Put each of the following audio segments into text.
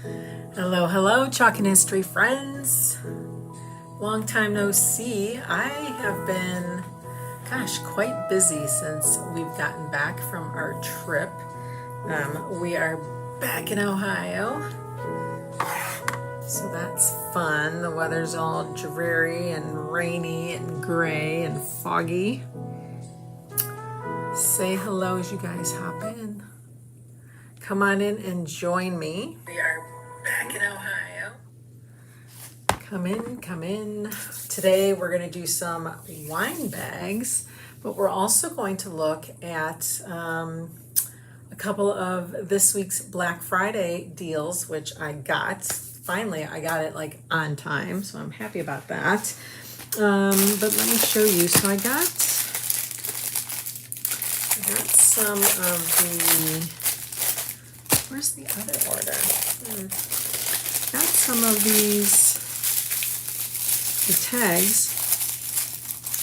Hello, hello, Chalkin History friends. Long time no see. I have been, quite busy since we've gotten back from our trip. We are back in Ohio, so that's fun. The weather's all dreary and rainy and gray and foggy. Say hello as you guys hop in. Come on in and join me. We are back in Ohio. Come in, come in. Today we're going to do some wine bags, but we're also going to look at a couple of this week's Black Friday deals, which I got. Finally, I got it like on time, so I'm happy about that. But let me show you. So I got some of the, where's the other order? Got some of these, the tags.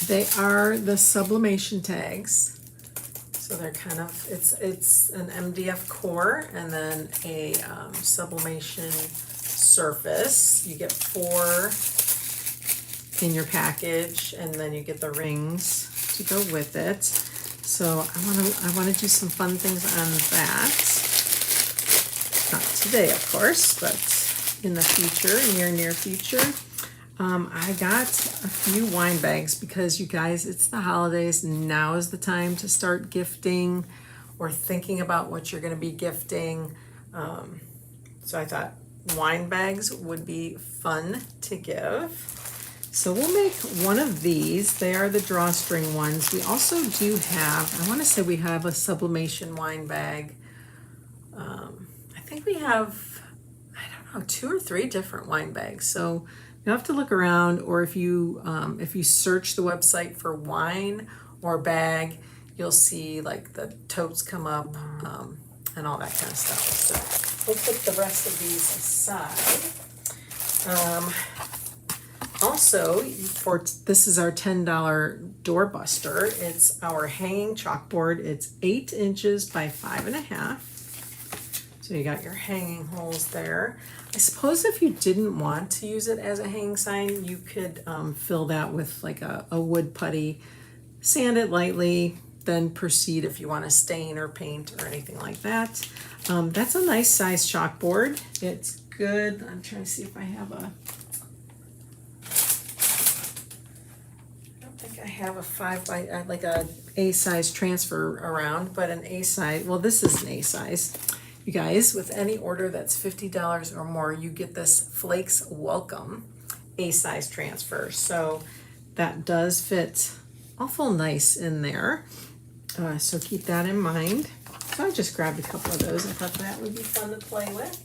They are the sublimation tags. So they're kind of, it's an MDF core and then a sublimation surface. You get 4 in your package, and then you get the rings to go with it. So I want to do some fun things on that. Not today, of course, but in the future, near future. I got a few wine bags because, you guys, it's the holidays. Now is the time to start gifting or thinking about what you're going to be gifting. So I thought wine bags would be fun to give. So we'll make one of these. They are the drawstring ones. We also do have, I want to say we have a sublimation wine bag. I think we have, I don't know, 2 or 3 different wine bags. So you have to look around, or if you search the website for wine or bag, you'll see like the totes come up and all that kind of stuff. So we'll put the rest of these aside. Also, this is our $10 doorbuster. It's our hanging chalkboard. It's 8 inches by 5.5. So you got your hanging holes there. I suppose if you didn't want to use it as a hang sign, you could fill that with like a wood putty, sand it lightly, then proceed if you want to stain or paint or anything like that. That's a nice size chalkboard. It's good. I'm trying to see if I have a, I have a 5 by, like a A-size transfer around, but an A-size, well, this is an A-size. You guys, with any order that's $50 or more, you get this Flakes Welcome A-size transfer. So that does fit awful nice in there. So keep that in mind. So I just grabbed a couple of those. I thought that would be fun to play with.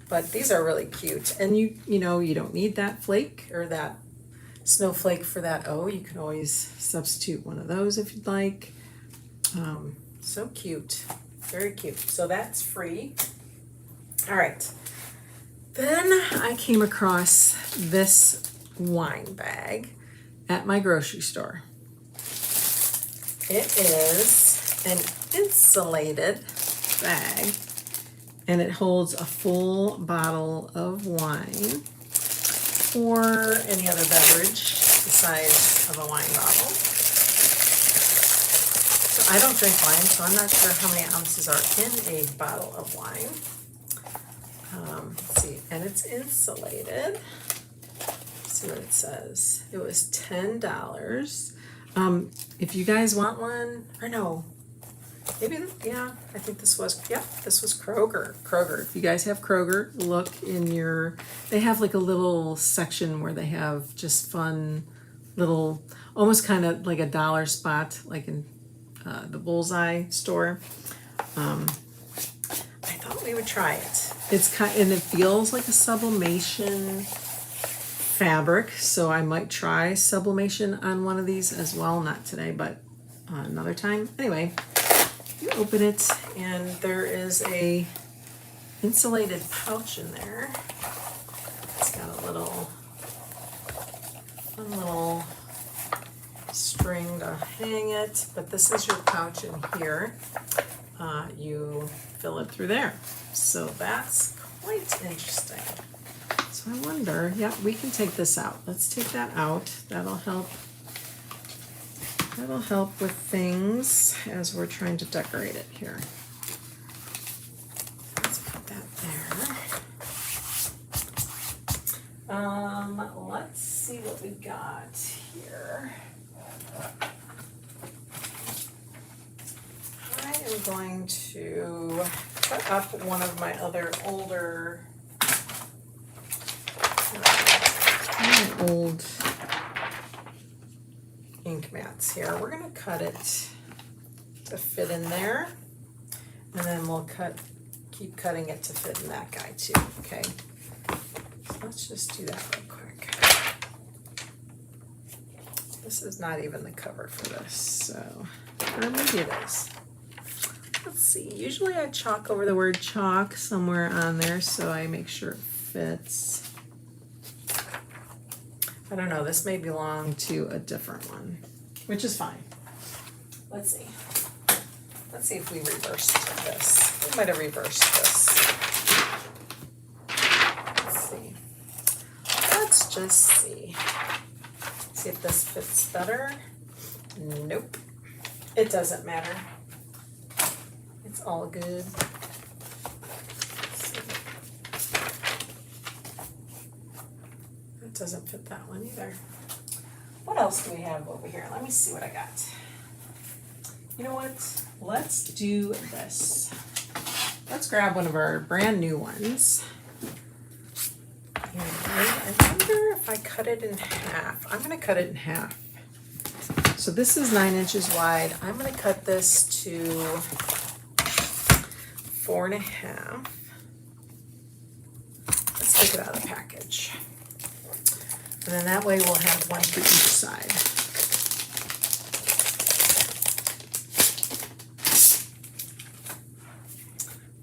But these are really cute. And you know, you don't need that flake or that snowflake for that O. You can always substitute one of those if you'd like. So cute. Very cute. So that's free. All right. Then I came across this wine bag at my grocery store. It is an insulated bag, and it holds a full bottle of wine or any other beverage the size of a wine bottle. So I don't drink wine, so I'm not sure how many ounces are in a bottle of wine. Let's see, and it's insulated. Let's see what it says. It was $10. If you guys want one, or no, maybe, yeah, I think this was, this was Kroger. If you guys have Kroger, look in your, they have like a little section where they have just fun little, almost kind of like a dollar spot, like in the Bullseye store. I thought we would try it. It's and it feels like a sublimation fabric, so I might try sublimation on one of these as well. Not today, but another time. Anyway, you open it, and there is a insulated pouch in there. It's got a little fun little string to hang it, but this is your pouch in here. You fill it through there. So that's quite interesting. So I wonder, yeah, we can take this out. Let's take that out. That'll help. That'll help with things as we're trying to decorate it here. Let's put that there. Let's see what we got here. I am going to cut up one of my other older, old ink mats here. We're going to cut it to fit in there, and then we'll keep cutting it to fit in that guy too. Okay, so let's just do that real quick. This is not even the cover for this, so, or maybe it is. Let's see, usually I chalk over the word chalk somewhere on there so I make sure it fits. I don't know, this may belong to a different one, which is fine. Let's see. Let's see if we reversed this. We might have reversed this. Let's see. Let's just see. See if this fits better. Nope. It doesn't matter. It's all good. That doesn't fit that one either. What else do we have over here? Let me see what I got. You know what? Let's do this. Let's grab one of our brand new ones. And I wonder if I cut it in half. I'm going to cut it in half. So this is 9 inches wide. I'm going to cut this to 4.5. Let's take it out of the package. And then that way we'll have one for each side.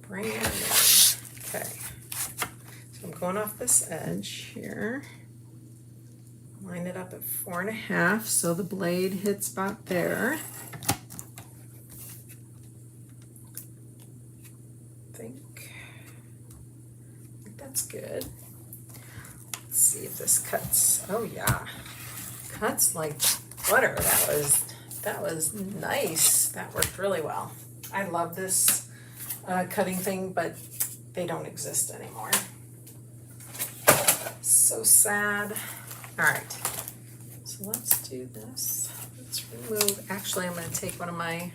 Brand new. Okay. So I'm going off this edge here. Line it up at 4.5 so the blade hits about there. I think that's good. Let's see if this cuts. Oh yeah, cuts like butter. That was nice. That worked really well. I love this cutting thing, but they don't exist anymore. So sad. All right, so let's do this. Let's remove, actually I'm going to take one of my,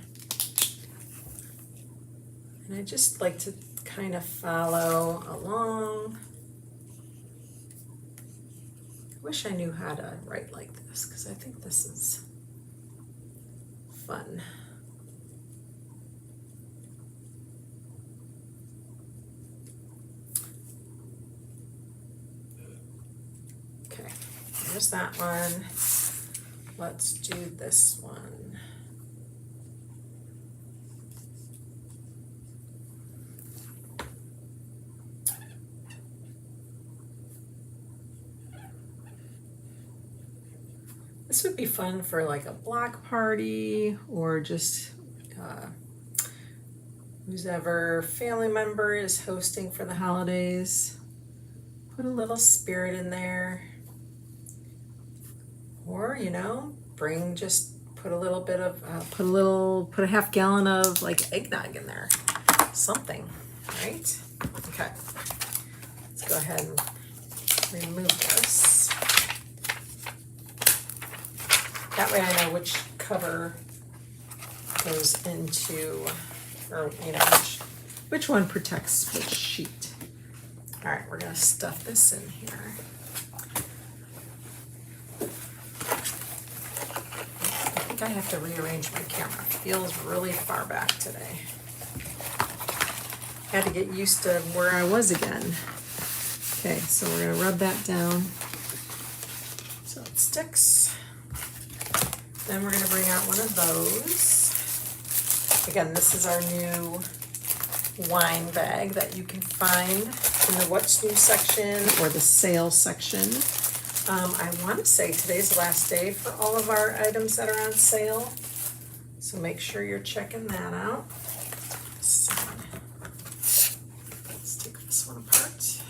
and I just like to kind of follow along. I wish I knew how to write like this because I think this is fun. Okay, there's that one. Let's do this one. This would be fun for like a block party or just whoever family member is hosting for the holidays. Put a little spirit in there. Or, you know, put a little bit of, put a half gallon of like eggnog in there. Something, right? Okay. Let's go ahead and remove this. That way I know which cover goes into, or you know, which one protects which sheet. All right, we're gonna stuff this in here. I think I have to rearrange my camera. It feels really far back today. Had to get used to where I was again. Okay, so we're gonna rub that down so it sticks. Then we're going to bring out one of those. Again, this is our new wine bag that you can find in the What's New section or the sale section. I want to say today's the last day for all of our items that are on sale. So make sure you're checking that out. So, let's take this this one apart.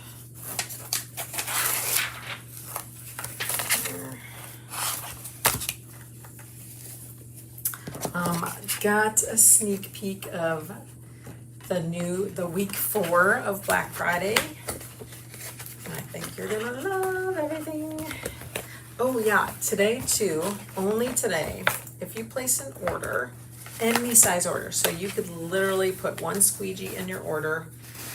Got a sneak peek of the week 4 of Black Friday. And I think you're gonna love everything. Oh yeah, today too, only today, if you place an order, any size order, so you could literally put one squeegee in your order,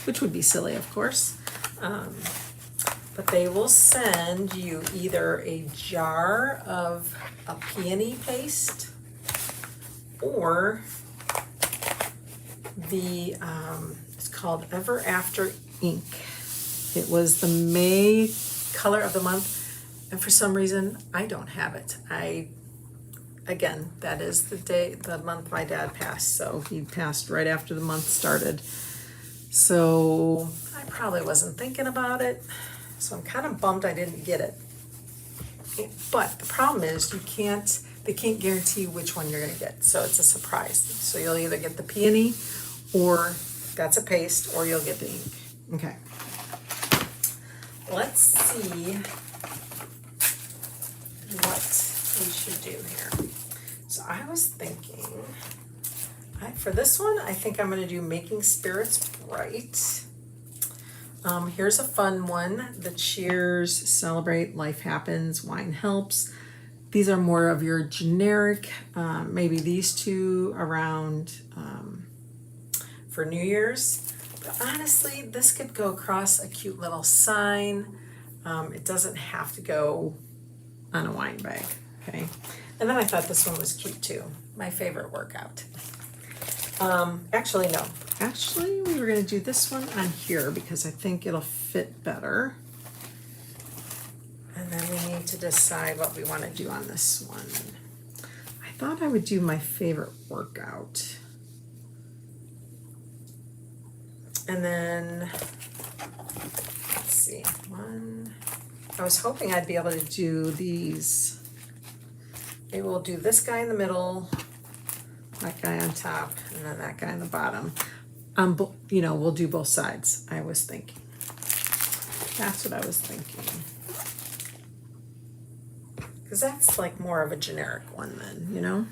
which would be silly, of course, but they will send you either a jar of a peony paste or the, it's called Ever After ink. It was the May color of the month, and for some reason, I don't have it. Again, that is the month my dad passed, so he passed right after the month started. So I probably wasn't thinking about it, so I'm kind of bummed I didn't get it. But the problem is they can't guarantee which one you're gonna get, so it's a surprise. So you'll either get the peony, or that's a paste, or you'll get the ink. Okay. Let's see what we should do here. So I was thinking, for this one, I think I'm gonna do Making Spirits Bright. Here's a fun one. The Cheers, Celebrate, Life Happens, Wine Helps. These are more of your generic, maybe these two around for New Year's. But honestly, this could go across a cute little sign. It doesn't have to go on a wine bag, okay? And then I thought this one was cute too. My favorite workout. Actually, no. Actually, we were gonna do this one on here because I think it'll fit better. And then we need to decide what we wanna do on this one. I thought I would do my favorite workout. And then, let's see, I was hoping I'd be able to do these. Maybe we'll do this guy in the middle, that guy on top, and then that guy in the bottom. You know, we'll do both sides, I was thinking. That's what I was thinking. Because that's like more of a generic one then, you know?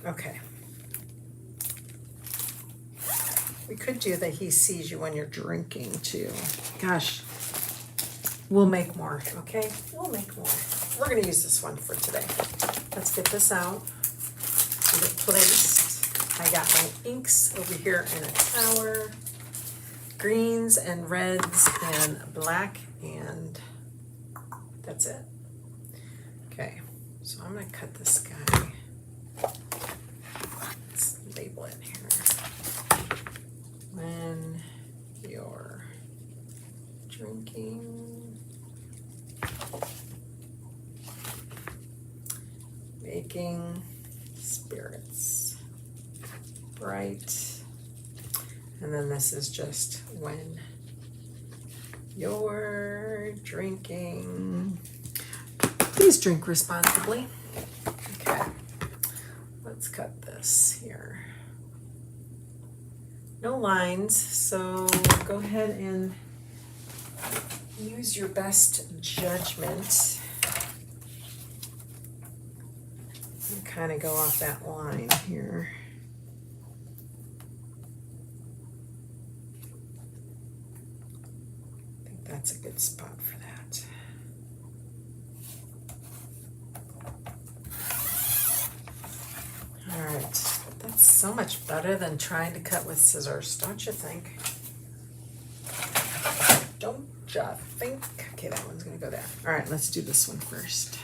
Okay. We could do that he sees you when you're drinking too. Gosh, we'll make more, okay? We'll make more. We're gonna use this one for today. Let's get this out, get it placed. I got my inks over here in a tower, greens and reds and black, and that's it. Okay, so I'm gonna cut this guy. Let's label it here. When you're drinking, making spirits bright, and then this is just when you're drinking. Please drink responsibly. Okay, let's cut this here. No lines, so go ahead and use your best judgment and kind of go off that line here. I think that's a good spot for that. All right. That's so much better than trying to cut with scissors, don't you think? Don't you think? Okay, that one's gonna go there. All right, let's do this one first.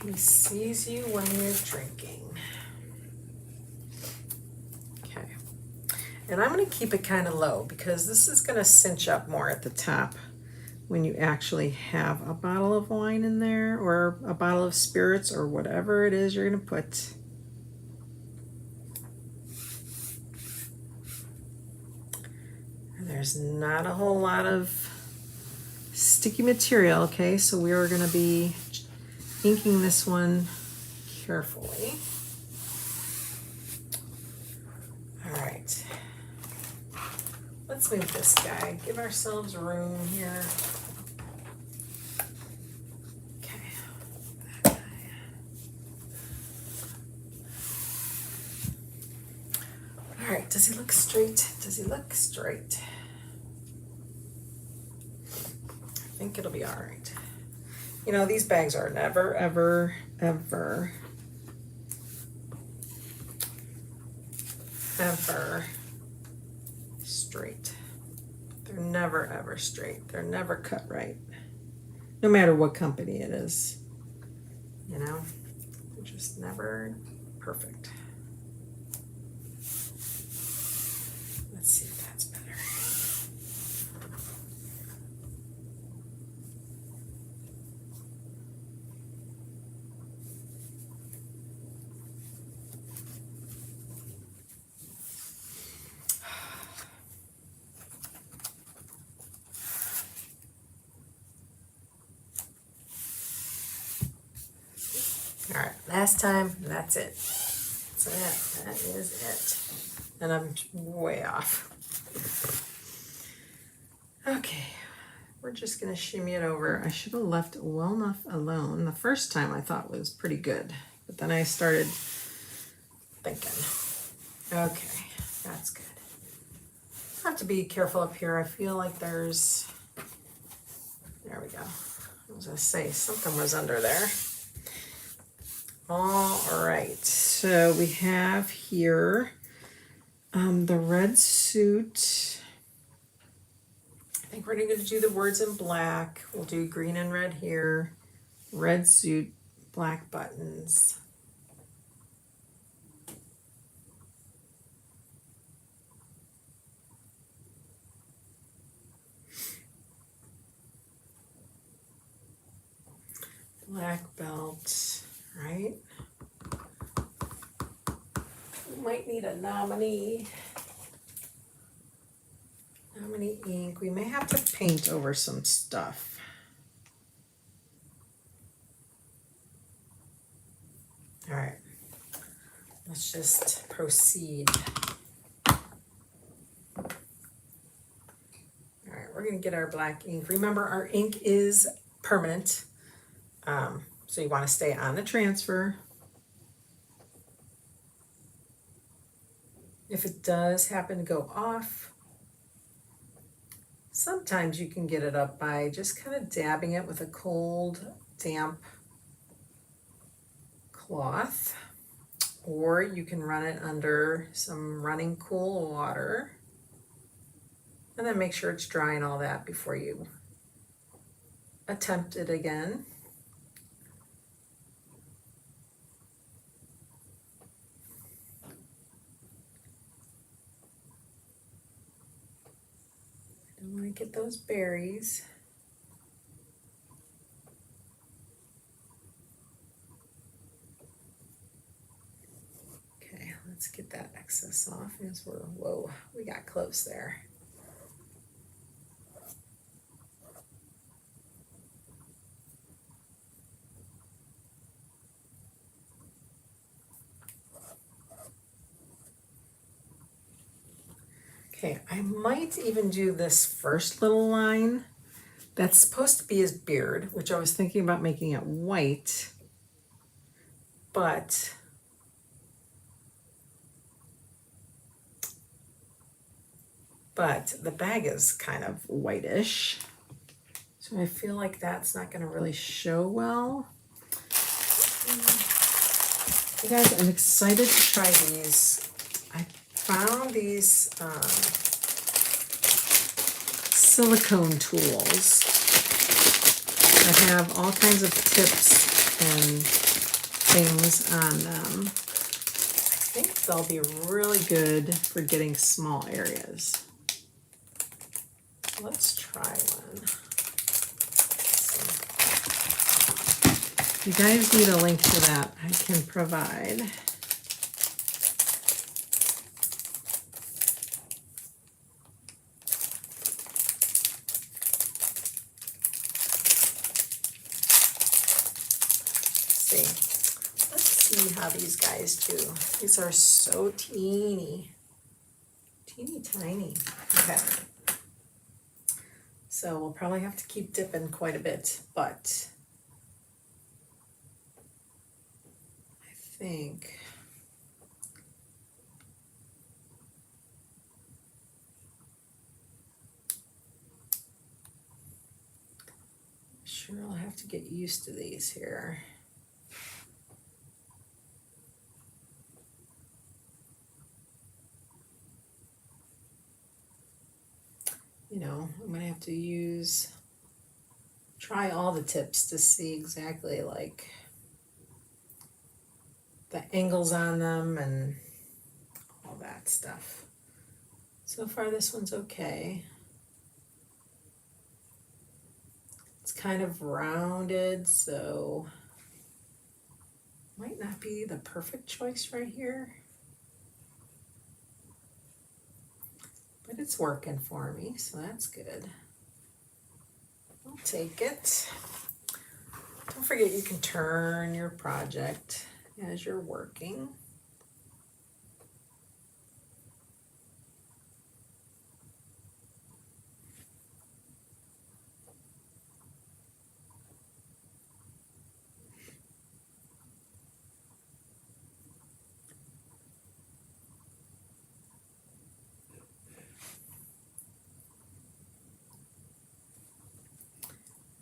He sees you when you're drinking. Okay, and I'm gonna keep it kind of low because this is gonna cinch up more at the top when you actually have a bottle of wine in there or a bottle of spirits or whatever it is you're gonna put. And there's not a whole lot of sticky material, okay? So we are gonna be inking this one carefully. All right. let's move this guy. Give ourselves room here. Okay. That guy. All right, does he look straight? Does he look straight? I think it'll be all right. You know, these bags are never, ever, ever, ever straight. They're never, ever straight. They're never cut right. No matter what company it is. You know, they're just never perfect. Let's see if that's better. All right, last time, that's it. That's it, that is it. And I'm way off. Okay, we're just gonna shimmy it over. I should have left it well enough alone. The first time I thought was pretty good, but then I started thinking, okay, that's good. I have to be careful up here. I feel like there we go. I was gonna say something was under there. All right, so we have here the red suit. I think we're going to do the words in black. We'll do green and red here. Red suit, black buttons. Black belt, right? We might need a nominee ink. We may have to paint over some stuff. All right, let's just proceed. All right, we're gonna get our black ink. Remember, our ink is permanent. So you want to stay on the transfer. If it does happen to go off, sometimes you can get it up by just kind of dabbing it with a cold, damp cloth, or you can run it under some running cool water and then make sure it's dry and all that before you attempt it again. I don't want to get those berries. Okay, let's get that excess off as whoa, we got close there. Okay, I might even do this first little line that's supposed to be his beard, which I was thinking about making it white, but the bag is kind of whitish, so I feel like that's not going to really show well. You guys, I'm excited to try these. I found these silicone tools that have all kinds of tips and things on them. I think they'll be really good for getting small areas. Let's try one. If you guys need a link to that, I can provide. Let's see how these guys do. These are so teeny tiny. Okay. So we'll probably have to keep dipping quite a bit, but I think sure I'll have to get used to these here. You know, I'm gonna have to try all the tips to see exactly like the angles on them and all that stuff. So far this one's okay. It's kind of rounded, so might not be the perfect choice right here. But it's working for me, so that's good. I'll take it. Don't forget you can turn your project as you're working.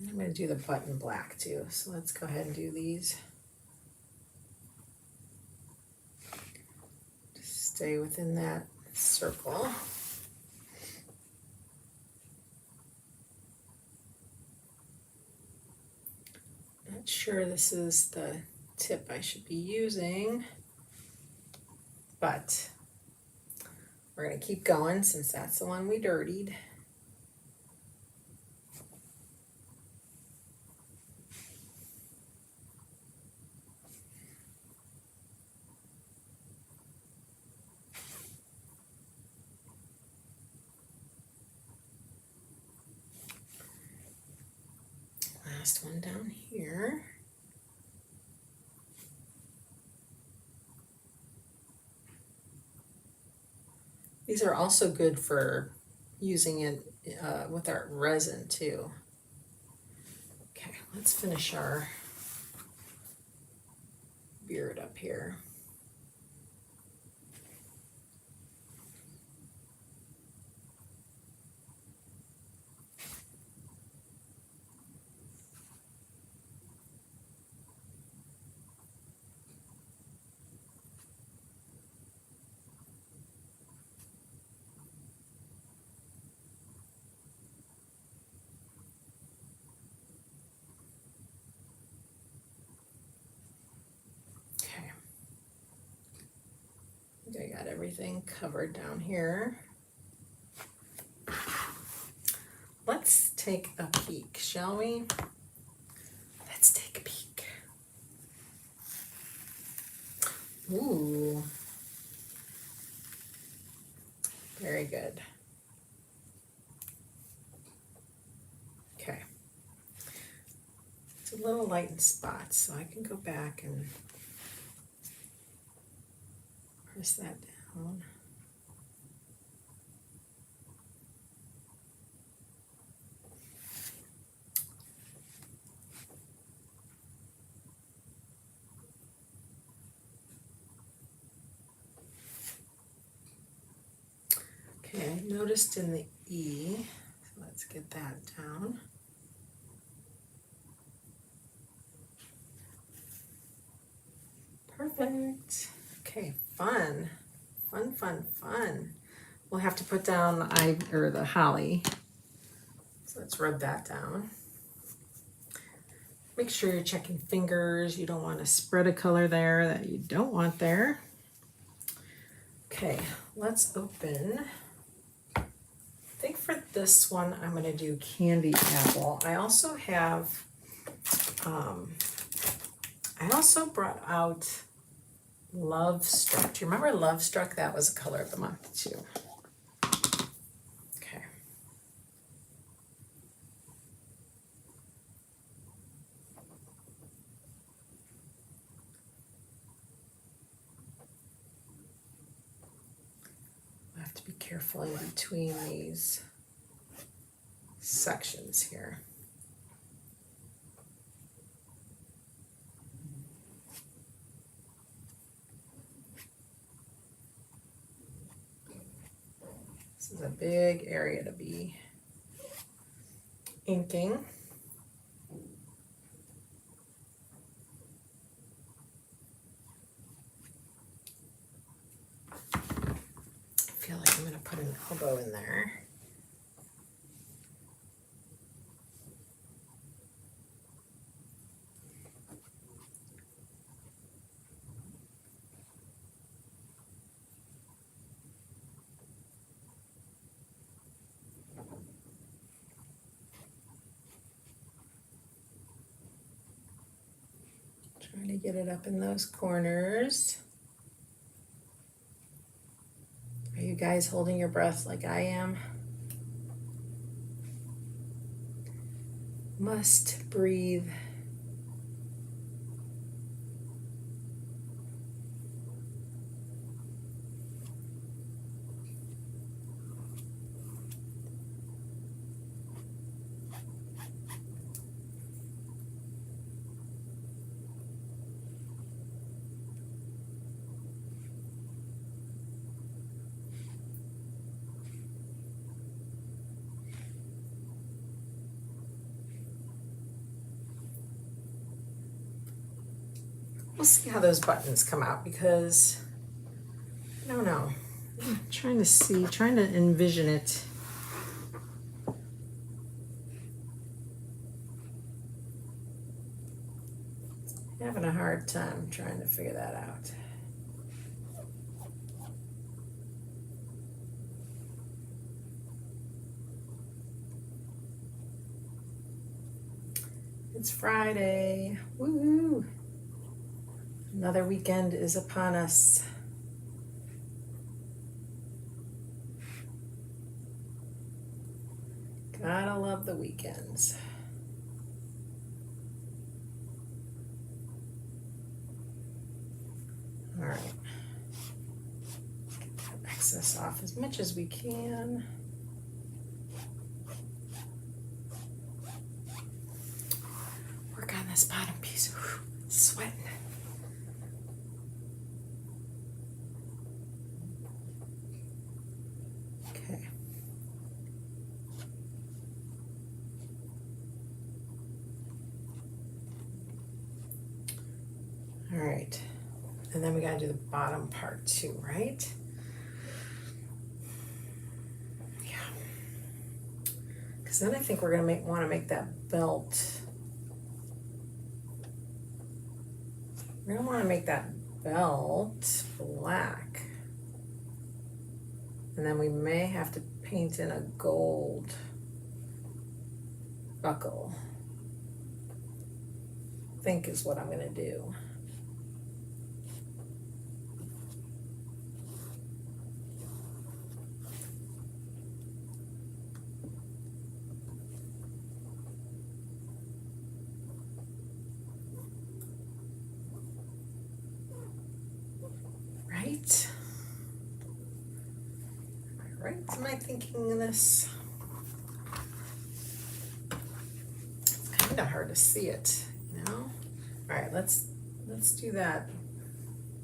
I'm going to do the button black too, so let's go ahead and do these. Just stay within that circle. Not sure this is the tip I should be using, but we're going to keep going since that's the one we dirtied. Last one down here. These are also good for using it with our resin too. Okay, let's finish our beard up here. I got everything covered down here. Let's take a peek, shall we? Let's take a peek. Ooh. Very good. Okay. It's a little light in spots, so I can go back and press that down. Okay, I noticed in the E, so let's get that down. Perfect. Okay, fun. Fun, fun, fun. We'll have to put down the holly. So let's rub that down. Make sure you're checking fingers. You don't want to spread a color there that you don't want there. Okay, let's open. I think for this one, I'm going to do candy apple. I also have, I also brought out Love Struck. Do you remember Love Struck? That was a color of the month too. Okay. I have to be careful in between these sections here. This is a big area to be inking. I feel like I'm going to put an elbow in there. Trying to get it up in those corners. Are you guys holding your breath like I am? Must breathe. We'll see how those buttons come out because I don't know. I'm trying to envision it. Having a hard time trying to figure that out. It's Friday. Woohoo! Another weekend is upon us. Gotta love the weekends. All right. Get that excess off as much as we can. Work on this bottom piece. Whew, sweating. All right, and then we gotta do the bottom part too, right? Yeah, because then I think we're gonna want to make that belt. We're gonna want to make that belt black, and then we may have to paint in a gold buckle. I think is what I'm gonna do. Right? Am I right? Am I thinking of this? It's kind of hard to see it, you know? All right, let's do that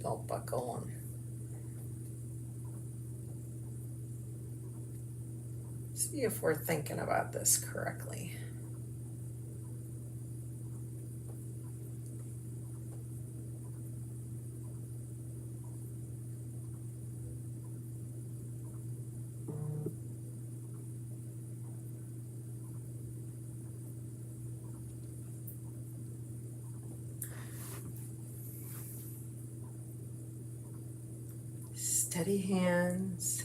belt buckle and see if we're thinking about this correctly. Steady hands,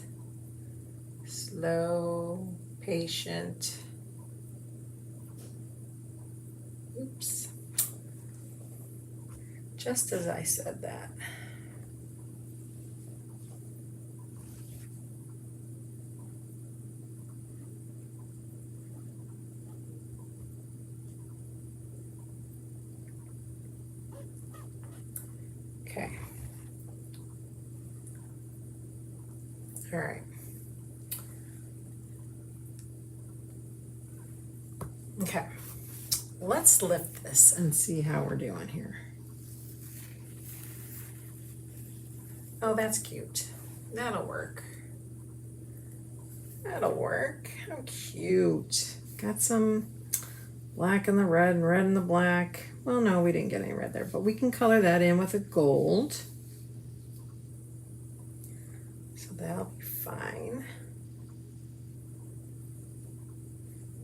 slow, patient. Oops. Just as I said that. Okay. All right. Okay, let's lift this and see how we're doing here. Oh, that's cute. That'll work. That'll work. How cute. Got some black in the red and red in the black. Well, no, we didn't get any red there, but we can color that in with a gold. So that'll be fine.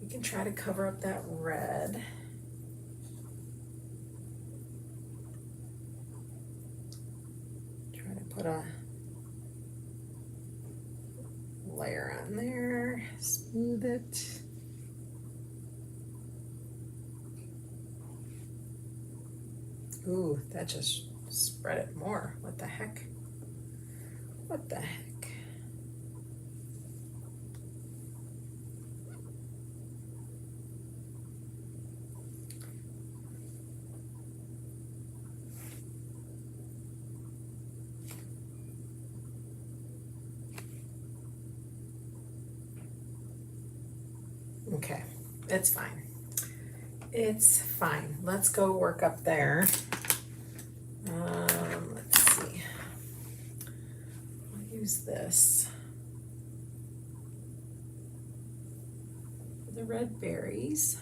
We can try to cover up that red. Try to put a layer on there, smooth it. Ooh, that just spread it more. What the heck? What the heck? Okay, it's fine. It's fine. Let's go work up there. Let's see. I'll use this. The red berries.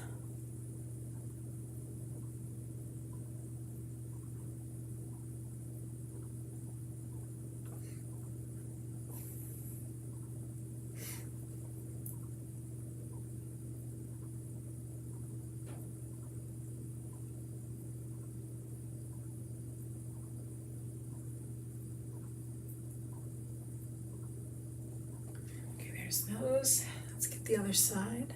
Those. Let's get the other side.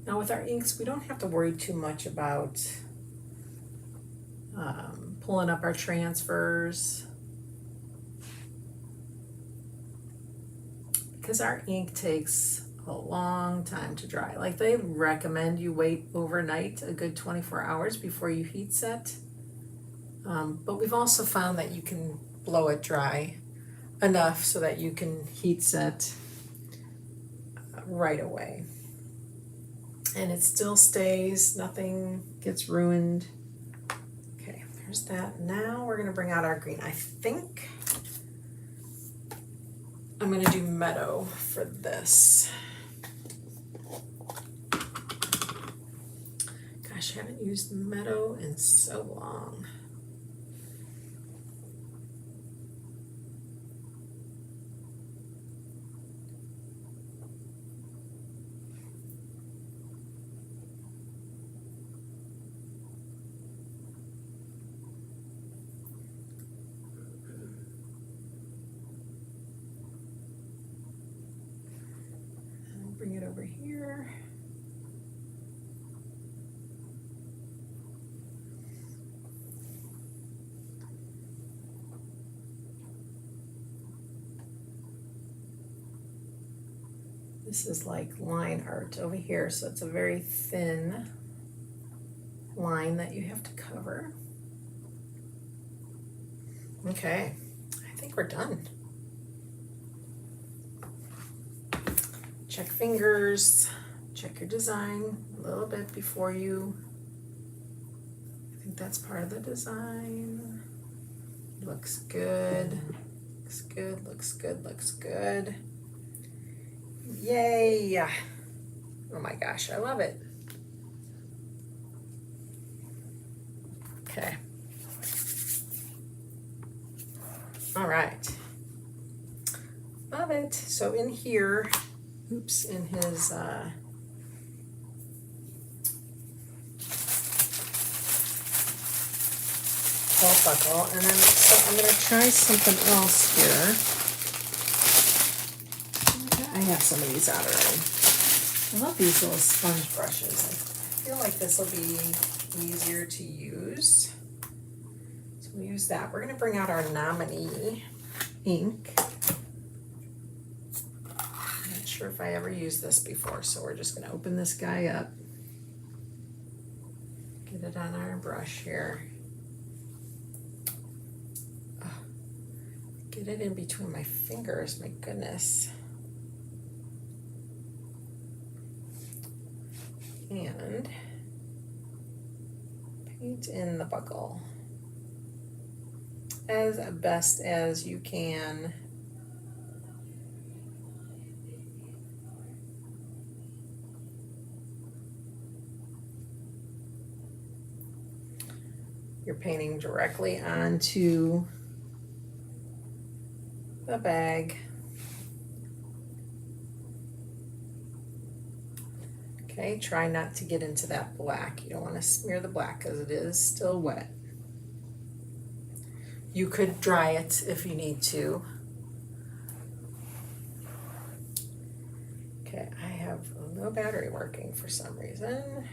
Now with our inks, we don't have to worry too much about pulling up our transfers, because our ink takes a long time to dry. Like, they recommend you wait overnight, a good 24 hours before you heat set. But we've also found that you can blow it dry enough so that you can heat set right away. And it still stays, nothing gets ruined. Okay, there's that. Now we're gonna bring out our green. I think I'm gonna do meadow for this. Gosh, I haven't used meadow in so long. Bring it over here. This is like line art over here, so it's a very thin line that you have to cover. Okay, I think we're done. Check fingers, check your design a little bit before you, I think that's part of the design. Looks good, looks good, looks good, looks good. Yay! Oh my gosh, I love it. Okay. All right. Love it. So in here, oops, in his belt buckle, and then so I'm going to try something else here. I have some of these out already. I love these little sponge brushes. I feel like this will be easier to use. So we'll use that. We're going to bring out our Nominee ink. I'm not sure if I ever used this before, so we're just going to open this guy up. Get it on our brush here. Oh, get it in between my fingers, my goodness. And paint in the buckle as best as you can. You're painting directly onto the bag. Okay, try not to get into that black. You don't want to smear the black because it is still wet. You could dry it if you need to. Okay, I have no battery working for some reason.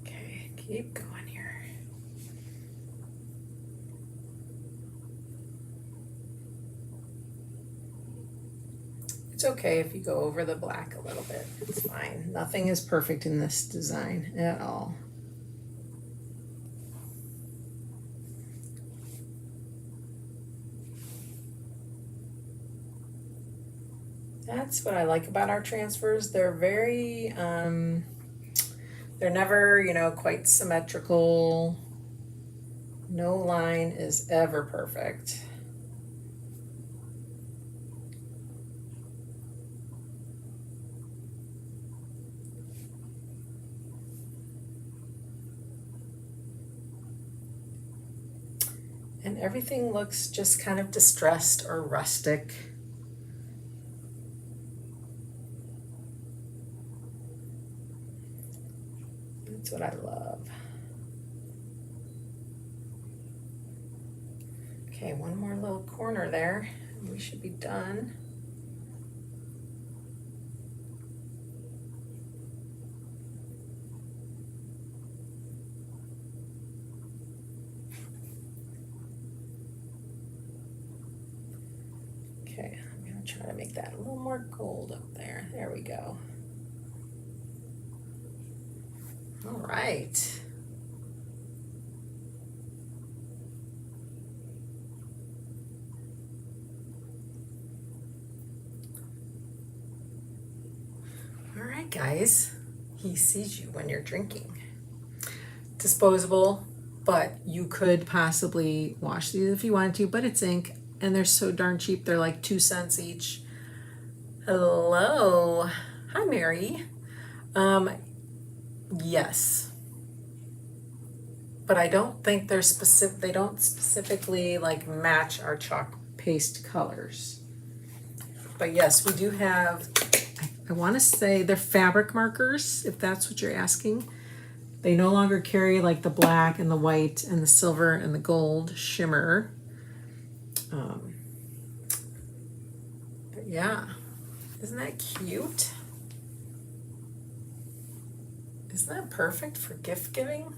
Okay, keep going here. It's okay if you go over the black a little bit. It's fine. Nothing is perfect in this design at all. That's what I like about our transfers. They're very, they're never, you know, quite symmetrical. No line is ever perfect. And everything looks just kind of distressed or rustic. That's what I love. Okay, one more little corner there, and we should be done. Okay, I'm gonna try to make that a little more gold up there. There we go. All right. All right, guys. He sees you when you're drinking. Disposable, but you could possibly wash these if you wanted to, but it's ink, and they're so darn cheap. They're like 2 cents each. Hello. Hi, Mary. Yes. But I don't think they're specific, they don't specifically like match our chalk paste colors. But yes, we do have, I want to say they're fabric markers, if that's what you're asking. They no longer carry like the black and the white and the silver and the gold shimmer. But yeah, isn't that cute? Isn't that perfect for gift giving?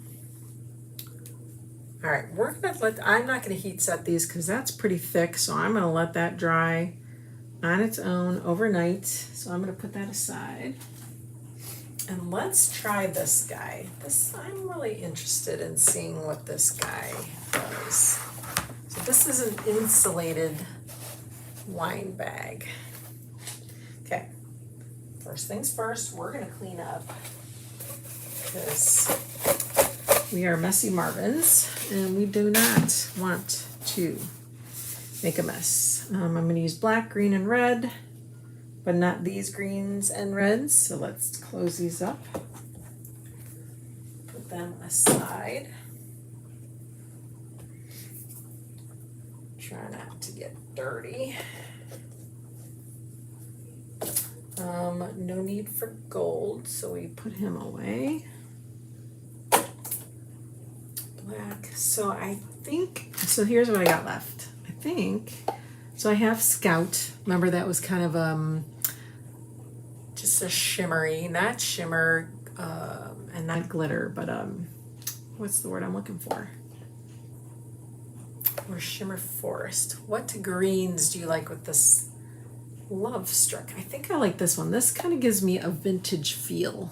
All right, we're gonna I'm not gonna heat set these because that's pretty thick, so I'm gonna let that dry on its own overnight. So I'm gonna put that aside. And let's try this guy. I'm really interested in seeing what this guy does. So this is an insulated wine bag. Okay, first things first, we're gonna clean up because we are messy Marvins and we do not want to make a mess. I'm gonna use black, green, and red, but not these greens and reds. So let's close these up, put them aside. Try not to get dirty. No need for gold, so we put him away. Black. So I think, so here's what I got left. I think, so I have Scout. Remember that was kind of just a shimmery, not shimmer and not glitter, but what's the word I'm looking for? Or shimmer forest. What greens do you like with this? Love Struck. I think I like this one. This kind of gives me a vintage feel.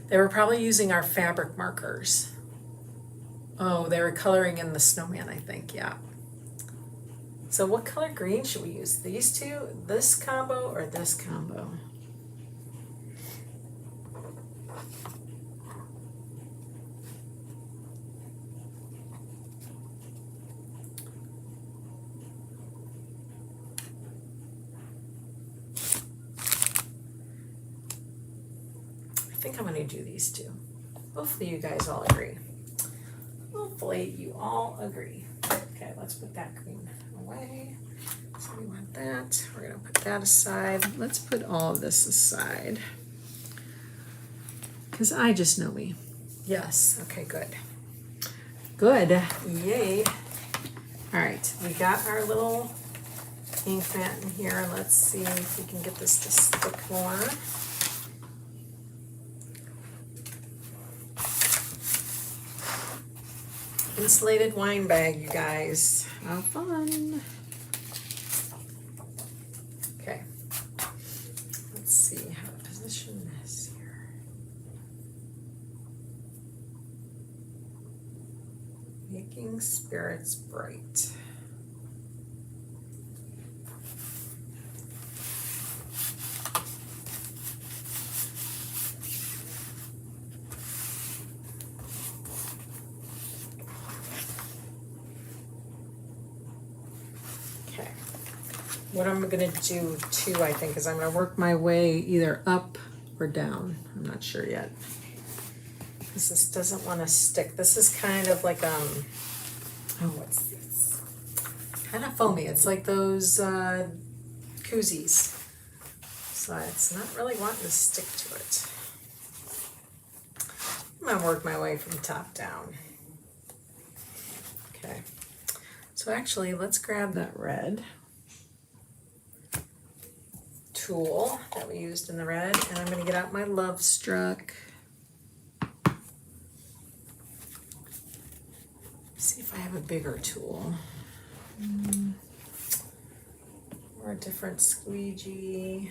They were probably using our fabric markers. Oh, they were coloring in the snowman, I think, yeah. So what color green should we use? These two, this combo, or this combo? I think I'm gonna do these two. Hopefully you guys all agree. Hopefully you all agree. Okay, let's put that green away. So we want that. We're gonna put that aside. Let's put all of this aside. Because I just know me. Yes, okay, good. Good, yay. All right, we got our little ink mat in here. Let's see if we can get this to stick more. Insulated wine bag, you guys. How fun. Okay. Let's see how to position this here. Making spirits bright. What I'm gonna do too, I think, is I'm gonna work my way either up or down. I'm not sure yet. Because this doesn't want to stick. This is kind of like, oh, what's this? Kind of foamy. It's like those koozies. So it's not really wanting to stick to it. I'm gonna work my way from top down. Okay. So actually, let's grab that red tool that we used in the red, and I'm going to get out my Love Struck. See if I have a bigger tool. Or a different squeegee.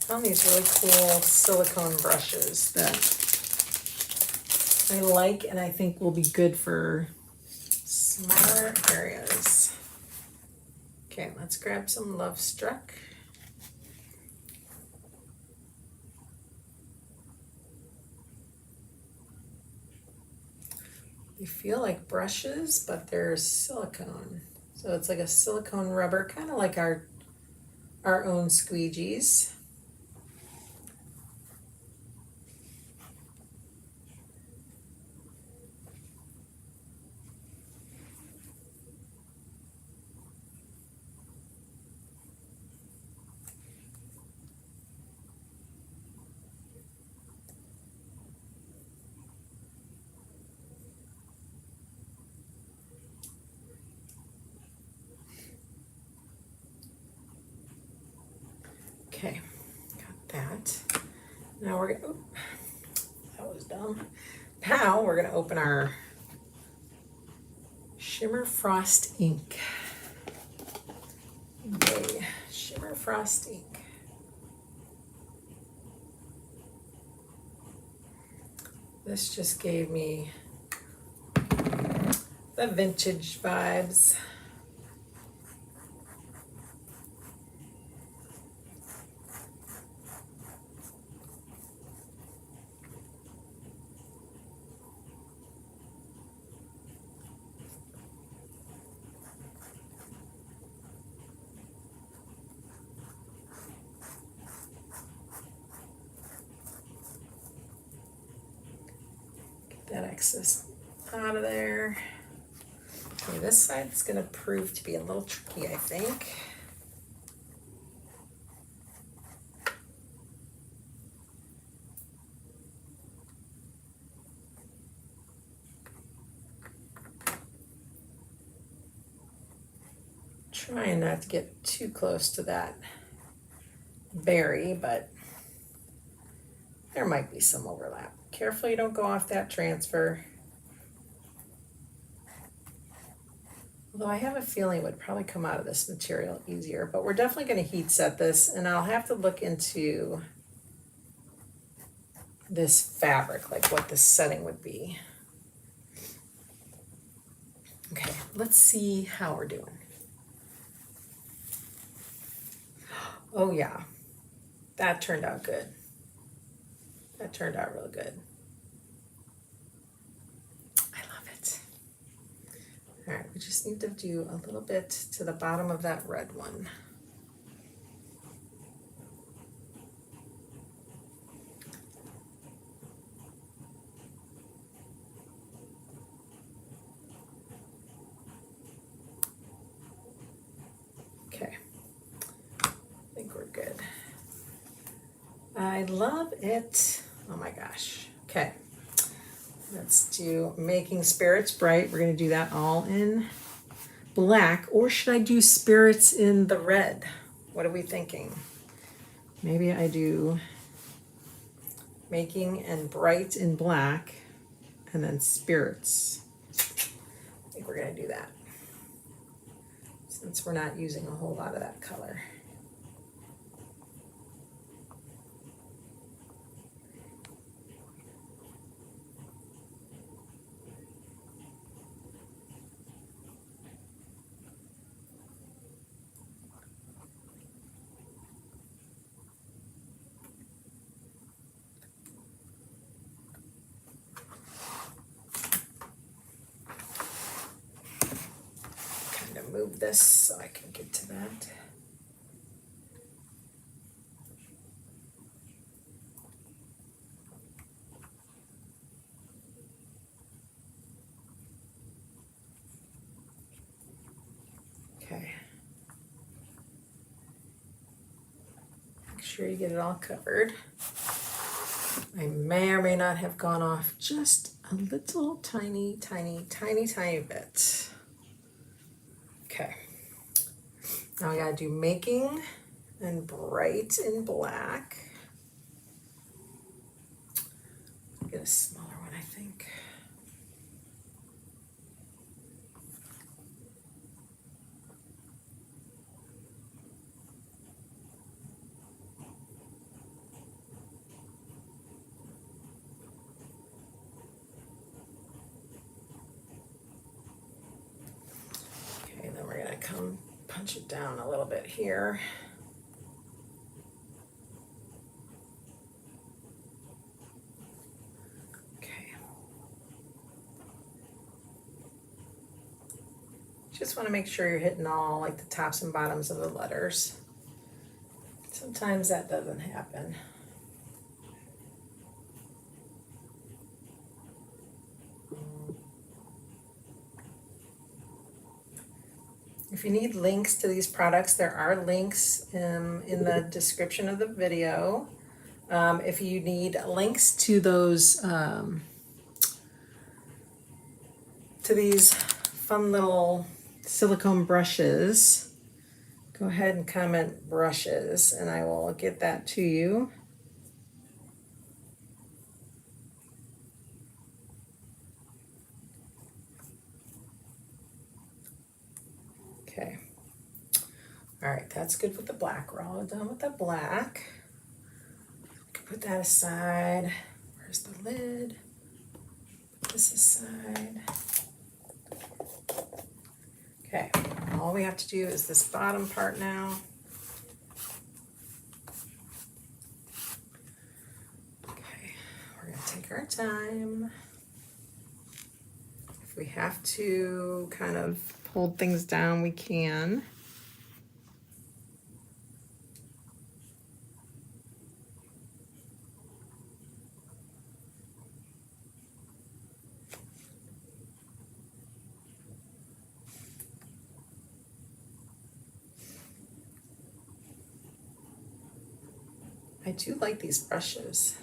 Found these really cool silicone brushes that I like and I think will be good for smaller areas. Okay, let's grab some Love Struck. They feel like brushes, but they're silicone. So it's like a silicone rubber, kind of like our own squeegees. Okay, got that. Now we're gonna, that was dumb. Now we're gonna open our Shimmer Frost ink. Okay, Shimmer Frost ink. This just gave me the vintage vibes. That excess out of there. Okay, this side's gonna prove to be a little tricky, I think. Trying not to get too close to that berry, but there might be some overlap. Careful you don't go off that transfer. Although I have a feeling it would probably come out of this material easier, but we're definitely going to heat set this, and I'll have to look into this fabric, like what the setting would be. Okay, let's see how we're doing. Oh yeah, that turned out good. That turned out really good. I love it. All right, we just need to do a little bit to the bottom of that red one. Okay, I think we're good. I love it. Oh my gosh. Okay, let's do Making Spirits Bright. We're gonna do that all in black, or should I do spirits in the red? What are we thinking? Maybe I do Making and Bright in black, and then spirits. I think we're gonna do that, since we're not using a whole lot of that color. Kind of move this so I can get to that. Okay. Make sure you get it all covered. I may or may not have gone off just a little tiny bit. Okay. Now we gotta do Making and Bright in black. Get a smaller one, I think. Okay, then we're gonna come punch it down a little bit here. Okay. Just want to make sure you're hitting all like the tops and bottoms of the letters. Sometimes that doesn't happen. If you need links to these products, there are links in the description of the video. If you need links to those, to these fun little silicone brushes, go ahead and comment brushes and I will get that to you. Okay. All right, that's good with the black. We're all done with the black. I can put that aside. Where's the lid? Put this aside. Okay, all we have to do is this bottom part now. Okay, we're gonna take our time. If we have to kind of hold things down, we can. I do like these brushes.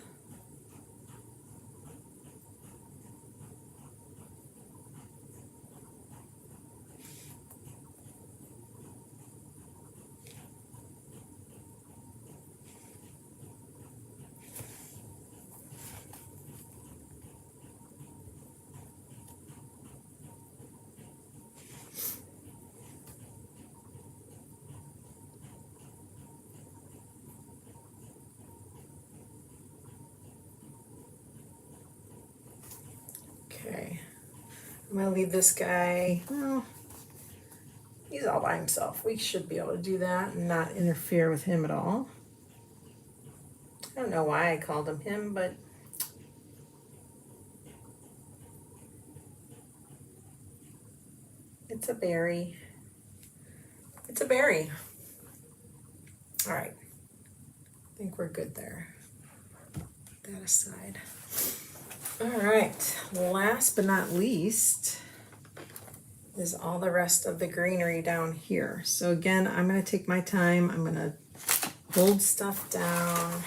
I'm gonna leave this guy, well, he's all by himself. We should be able to do that and not interfere with him at all. I don't know why I called him him, but it's a berry. It's a berry. All right, I think we're good there. Put that aside. All right, last but not least is all the rest of the greenery down here. So again, I'm gonna take my time. I'm gonna hold stuff down,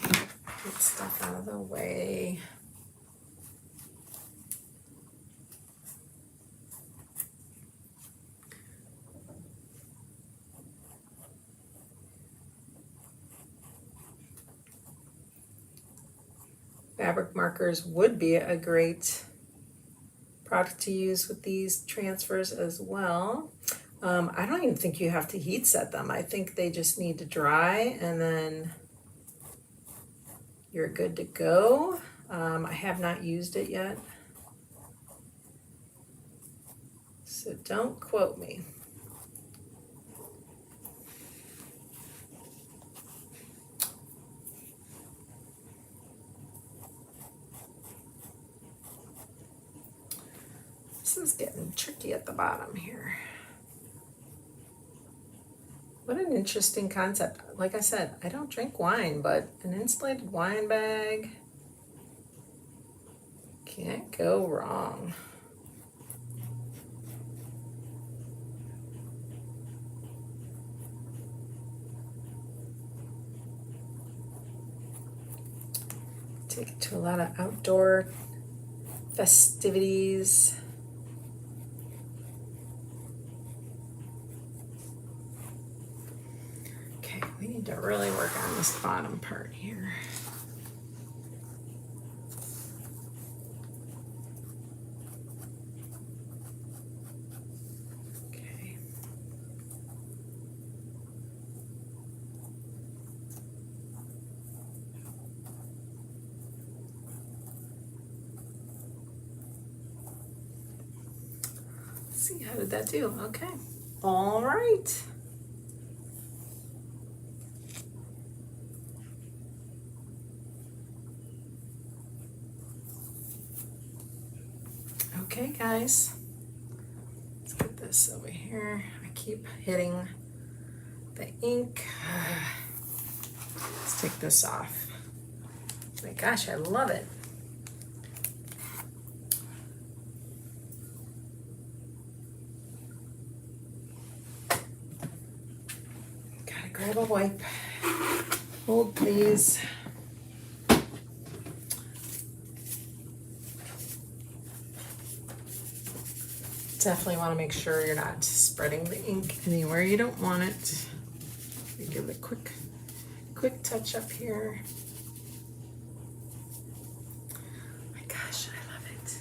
get stuff out of the way. Fabric markers would be a great product to use with these transfers as well. I don't even think you have to heat set them. I think they just need to dry and then you're good to go. I have not used it yet, so don't quote me. This is getting tricky at the bottom here. What an interesting concept. Like I said, I don't drink wine, but an insulated wine bag can't go wrong. Take it to a lot of outdoor festivities. Okay, we need to really work on this bottom part here. Okay. Let's see, how did that do? Okay. All right. Okay, guys, let's get this over here. I keep hitting the ink. Let's take this off. My gosh, I love it. Gotta grab a wipe. Hold, please. Definitely want to make sure you're not spreading the ink anywhere you don't want it. Give it a quick touch up here. Oh my gosh, I love it.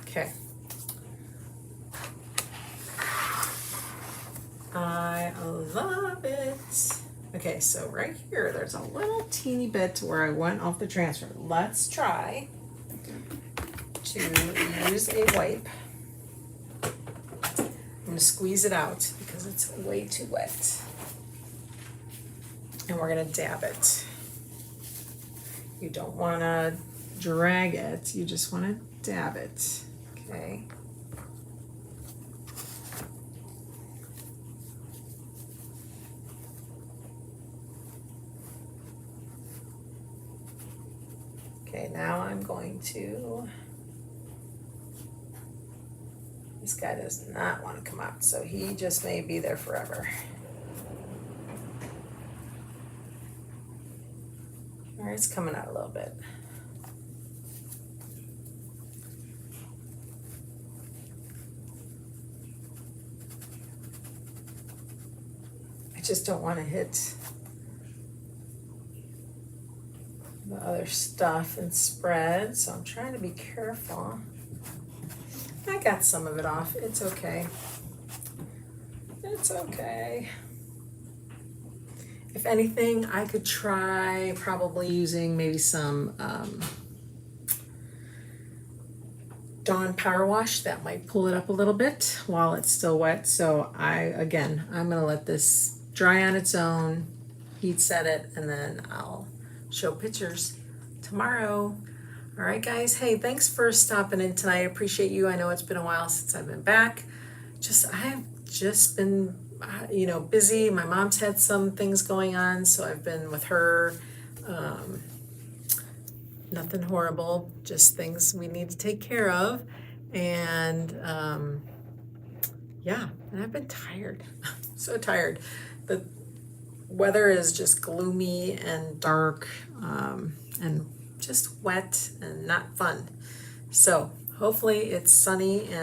Okay. I love it. Okay, so right here, there's a little teeny bit where I went off the transfer. Let's try to use a wipe. I'm gonna squeeze it out because it's way too wet. And we're gonna dab it. You don't wanna drag it, you just wanna dab it, okay? Okay, now I'm going to, this guy does not want to come out, so he just may be there forever. All right, it's coming out a little bit. I just don't want to hit the other stuff and spread, so I'm trying to be careful. I got some of it off. It's okay. It's okay. If anything, I could try probably using maybe some Dawn power wash. That might pull it up a little bit while it's still wet. So I'm gonna let this dry on its own, heat set it, and then I'll show pictures tomorrow. All right, guys. Hey, thanks for stopping in tonight. I appreciate you. I know it's been a while since I've been back. I've just been, busy. My mom's had some things going on, so I've been with her. Nothing horrible, just things we need to take care of. And and I've been tired, so tired. The weather is just gloomy and dark and just wet and not fun. So hopefully it's sunny and